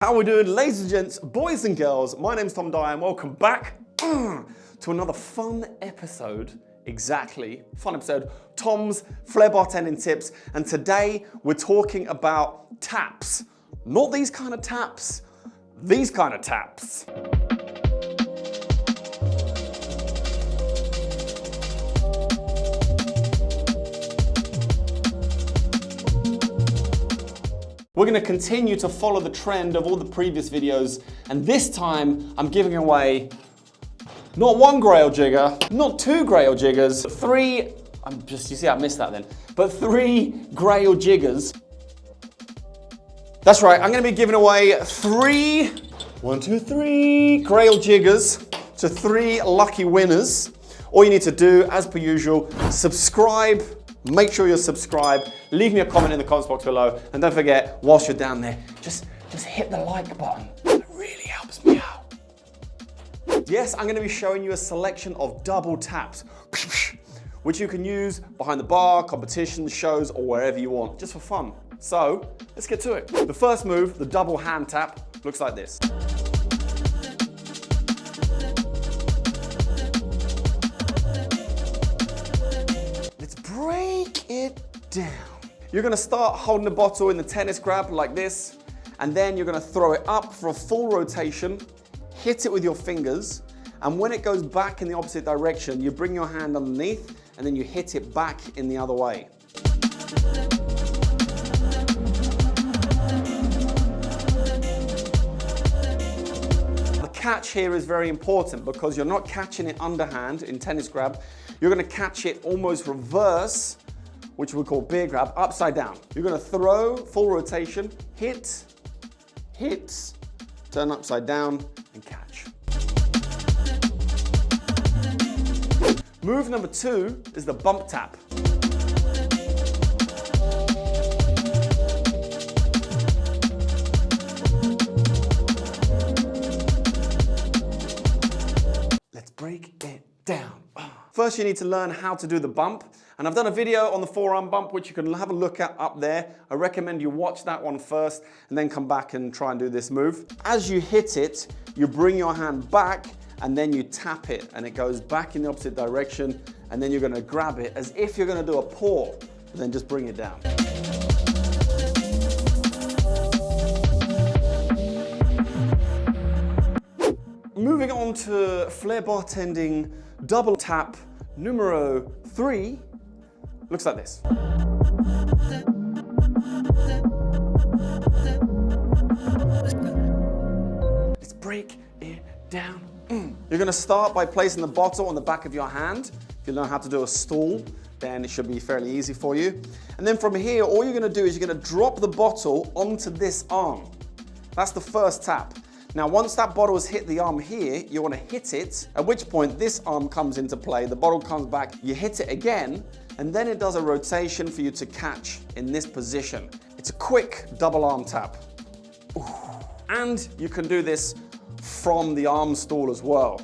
How are we doing, ladies and gents, boys and girls? My name's Tom Dyer and welcome back to another fun episode. Fun episode. Tom's Flair Bartending tips. And today we're talking about taps. Not these kind of taps, these kind of taps. We're going to continue to follow the trend of all the previous videos, and this time I'm giving away not one grail jigger, not two grail jiggers, but three, you see I missed that then, but three grail jiggers. That's right, I'm going to be giving away three grail jiggers to three lucky winners. All you need to do, as per usual, subscribe. Make sure you're subscribed, leave me a comment in the comments box below, and don't forget, whilst you're down there, just hit the like button. It really helps me out. Yes, I'm going to be showing you a selection of double taps, which you can use behind the bar, competitions, shows, or wherever you want, just for fun. So, let's get to it. The first move, the double hand tap, looks like this. Break it down. You're going to start holding the bottle in the tennis grab like this, and then you're going to throw it up for a full rotation, hit it with your fingers, and when it goes back in the opposite direction, you bring your hand underneath and then you hit it back in the other way. The catch here is very important because you're not catching it underhand in tennis grab. You're going to catch it almost reverse, which we call beer grab, upside down. You're going to throw, full rotation, hit, turn upside down, and catch. Move number two is the bump tap. Let's break it down. First, you need to learn how to do the bump. And I've done a video on the forearm bump, which you can have a look at up there. I recommend you watch that one first and then come back and try and do this move. As you hit it, you bring your hand back and then you tap it and it goes back in the opposite direction. And then you're going to grab it as if you're going to do a pour, and then just bring it down. Moving on to Flair Bartending double tap numero 3, looks like this. Let's break it down. You're going to start by placing the bottle on the back of your hand. If you know how to do a stool, then it should be fairly easy for you. And then from here, all you're going to do is you're going to drop the bottle onto this arm. That's the first tap. Now, once that bottle has hit the arm here, you want to hit it, at which point this arm comes into play, the bottle comes back, you hit it again, and then it does a rotation for you to catch in this position. It's a quick double arm tap. Ooh. And you can do this from the arm stool as well.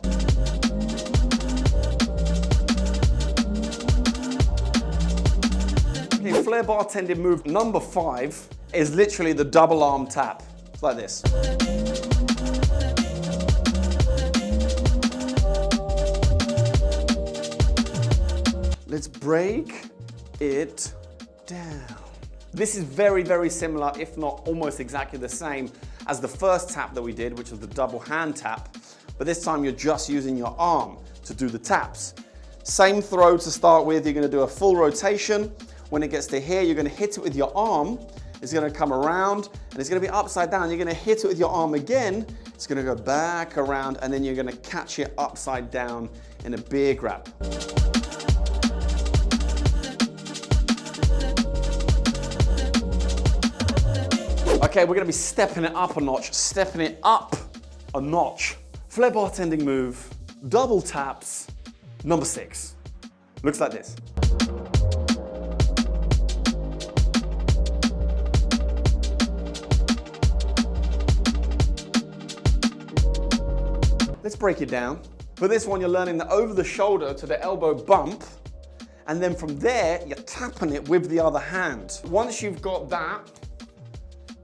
Okay, Flair Bartending move number 5 is literally the double arm tap. It's like this. Let's break it down. This is very, very similar, if not almost exactly the same as the first tap that we did, which was the double hand tap, but this time you're just using your arm to do the taps. Same throw to start with, you're going to do a full rotation. When it gets to here, you're going to hit it with your arm. It's going to come around and it's going to be upside down. You're going to hit it with your arm again. It's going to go back around and then you're going to catch it upside down in a beer grab. Okay, we're going to be stepping it up a notch, Flair Bartending move, double taps, number 6. Looks like this. Let's break it down. For this one, you're learning the over the shoulder to the elbow bump, and then from there, you're tapping it with the other hand. Once you've got that,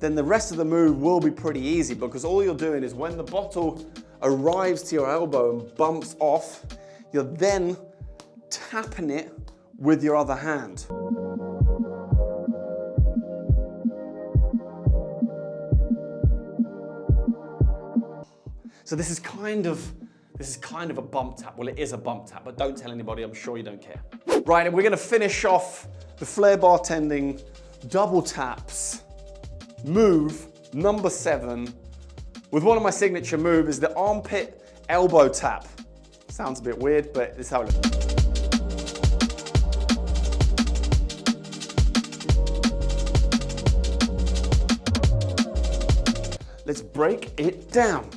then the rest of the move will be pretty easy, because all you're doing is when the bottle arrives to your elbow and bumps off, you're then tapping it with your other hand. So this is kind of a bump tap. Well, it is a bump tap, but don't tell anybody, I'm sure you don't care. Right, and we're gonna finish off the Flair Bartending double taps move number 7 with one of my signature moves, is the armpit elbow tap. Sounds a bit weird, but this is how it looks. Let's break it down.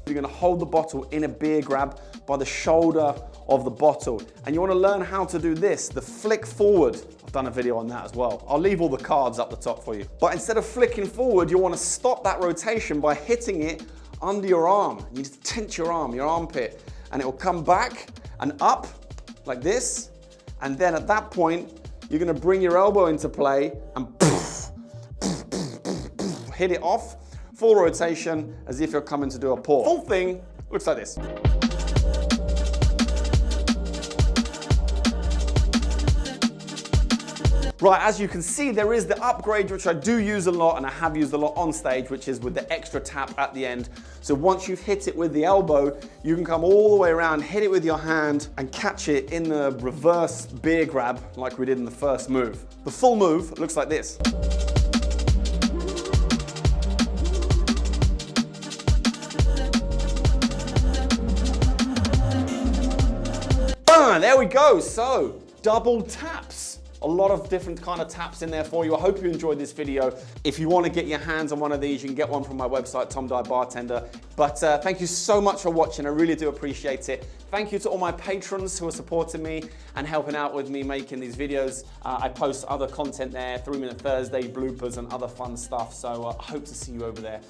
You're gonna hold the bottle in a beer grab by the shoulder of the bottle. And you wanna learn how to do this, the flick forward. I've done a video on that as well. I'll leave all the cards up the top for you. But instead of flicking forward, you wanna stop that rotation by hitting it under your arm. You need to tense your arm, your armpit, and it will come back and up like this. And then at that point, you're gonna bring your elbow into play and hit it off. Full rotation, as if you're coming to do a pour. Full thing looks like this. Right, as you can see, there is the upgrade, which I do use a lot, and I have used a lot on stage, which is with the extra tap at the end. So once you've hit it with the elbow, you can come all the way around, hit it with your hand, and catch it in the reverse beer grab, like we did in the first move. The full move looks like this. There we go, so double taps. A lot of different kind of taps in there for you. I hope you enjoyed this video. If you want to get your hands on one of these, you can get one from my website, Tom Dyer Bartender. But thank you so much for watching. I really do appreciate it. Thank you to all my patrons who are supporting me and helping out with me making these videos. I post other content there, 3-Minute Thursday, bloopers and other fun stuff. So I hope to see you over there.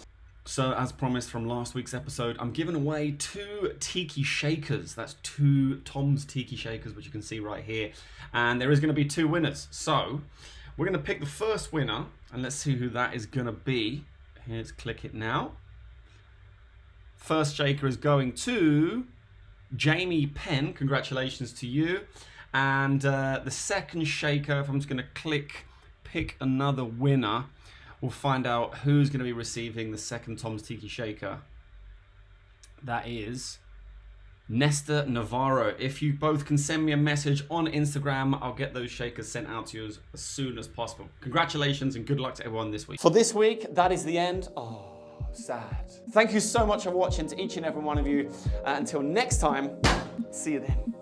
So as promised from last week's episode, I'm giving away 2 tiki shakers. That's 2 Tom's tiki shakers, which you can see right here. And there is going to be 2 winners. So we're going to pick the first winner, and let's see who that is going to be. Here's click it now. First shaker is going to Jamie Penn. Congratulations to you. And the second shaker, if I'm just going to pick another winner, we'll find out who's going to be receiving the second Tom's Tiki Shaker. That is Nesta Navarro. If you both can send me a message on Instagram, I'll get those shakers sent out to you as soon as possible. Congratulations and good luck to everyone this week. For this week, that is the end. Oh, sad. Thank you so much for watching, to each and every one of you. Until next time, see you then.